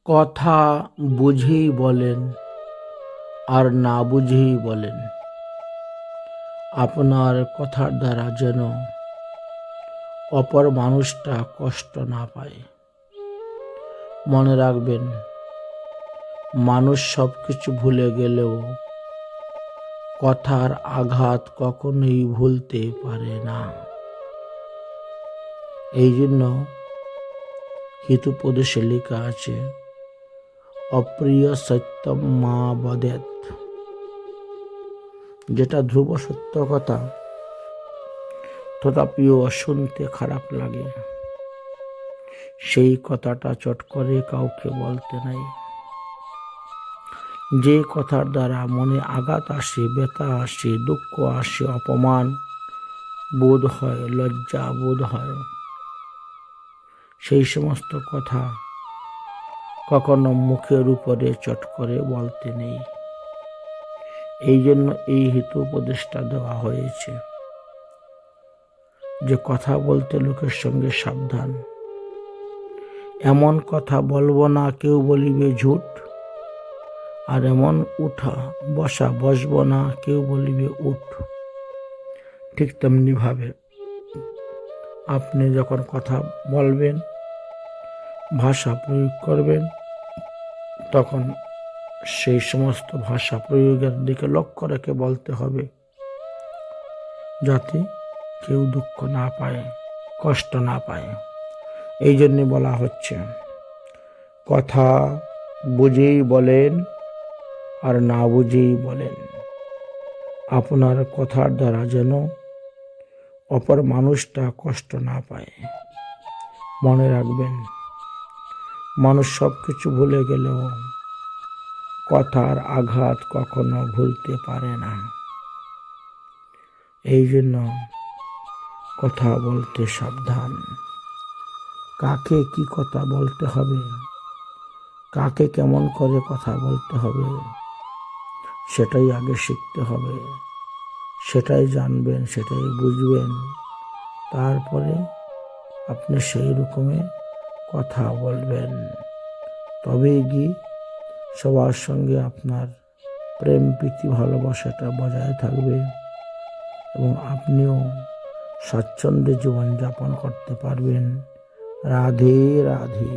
কথা বুঝেই বলেন আর না বুঝেই বলেন, আপনার কথার দ্বারা যেন অপর মানুষটা কষ্ট না পায়। মনে রাখবেন, মানুষ সব কিছু ভুলে গেলেও কথার আঘাত কখনোই ভুলতে পারে না। এই জন্য হিতোপদেশে লেখা আছে, অপ্রিয় সত্যম মা বদেত। যেটা ধ্রুব সত্য কথা, তথাপিও শুনতে খারাপ লাগে, সেই কথাটা চট করে কাউকে বলতে নাই। যে কথার দ্বারা মনে আঘাত আসে, ব্যথা আসে, দুঃখ আসে, অপমান বোধ হয়, লজ্জা বোধ হয়, সেই সমস্ত কথা কখনো মুখের উপরে চট করে বলতে নেই। এই জন্য এই হিতোপদেশটা দেওয়া হয়েছে যে কথা বলতে লোকের সঙ্গে সাবধান। এমন কথা বলবো না কেউ বলিবে ঝুট, আর এমন উঠা বসা বসবো না কেউ বলিবে উঠ। ঠিক তেমনি ভাবে আপনি যখন কথা বলবেন, ভাষা প্রয়োগ করবেন, তখন সেই সমস্ত ভাষা প্রয়োগের দিকে লক্ষ্য রেখে বলতে হবে, যাতে কেউ দুঃখ না পায়, কষ্ট না পায়। এই জন্যে বলা হচ্ছে, কথা বুঝেই বলেন আর না বুঝেই বলেন, আপনার কথার দ্বারা যেন অপর মানুষটা কষ্ট না পায়। মনে রাখবেন, মানুষ সব কিছু ভুলে গেলেও কথার আঘাত কখনো ভুলতে পারে না। এই জন্য কথা বলতে সাবধান। কাকে কি কথা বলতে হবে, কাকে কেমন করে কথা বলতে হবে, সেটাই আগে শিখতে হবে, সেটাই জানবেন, সেটাই বুঝবেন। তারপরে আপনি সেই রকমে কথা বলবেন, তবেই গিয়ে সবার সঙ্গে আপনার প্রেম প্রীতি ভালোবাসাটা বজায় থাকবে এবং আপনিও স্বাচ্ছন্দ্যে জীবনযাপন করতে পারবেন। রাধে রাধে।